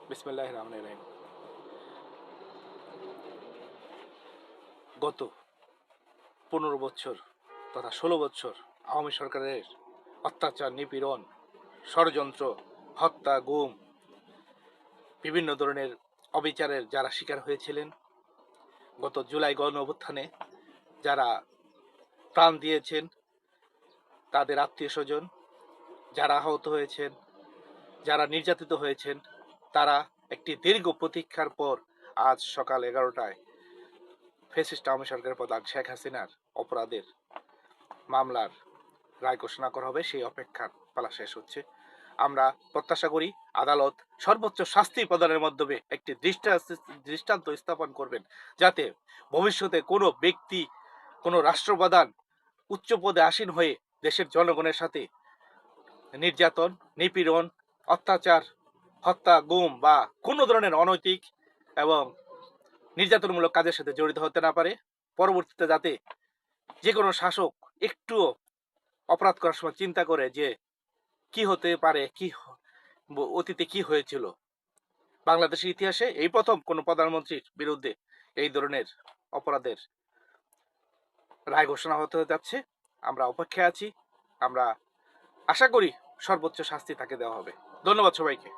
বিসমিল্লাহির রহমানির রহিম। গত 15 বছর তথা 16 বছর আওয়ামী সরকারের অত্যাচার, নিপীড়ন, ষড়যন্ত্র, হত্যা, গুম, বিভিন্ন ধরনের অবিচারের যারা শিকার হয়েছিলেন, গত জুলাই গণ অভ্যুত্থানে যারা প্রাণ দিয়েছেন, তাদের আত্মীয় স্বজন, যারা আহত হয়েছেন, যারা নির্যাতিত হয়েছেন, তারা একটি দীর্ঘ প্রতীক্ষার পর আজ সকাল 11টায় ফ্যাসিস্ট আওয়ামী সরকারের প্রধান শেখ হাসিনার অপরাধের মামলার রায় ঘোষণা করা হবে, সেই অপেক্ষার পালা শেষ হচ্ছে। আমরা প্রত্যাশা করি আদালত সর্বোচ্চ শাস্তি প্রদানের মাধ্যমে একটি দৃষ্টান্ত স্থাপন করবেন, যাতে ভবিষ্যতে কোনো ব্যক্তি, কোনো রাষ্ট্রপ্রধান উচ্চ পদে আসীন হয়ে দেশের জনগণের সাথে নির্যাতন, নিপীড়ন, অত্যাচার, হত্যা, গুম বা কোনো ধরনের অনৈতিক এবং নির্যাতনমূলক কাজের সাথে জড়িত হতে না পারে। পরবর্তীতে যাতে যে কোনো শাসক একটুও অপরাধ করার সময় চিন্তা করে যে কি হতে পারে, কি অতীতে কি হয়েছিল। বাংলাদেশের ইতিহাসে এই প্রথম কোনো প্রধানমন্ত্রীর বিরুদ্ধে এই ধরনের অপরাধের রায় ঘোষণা হতে যাচ্ছে। আমরা অপেক্ষায় আছি। আমরা আশা করি সর্বোচ্চ শাস্তি তাকে দেওয়া হবে। ধন্যবাদ সবাইকে।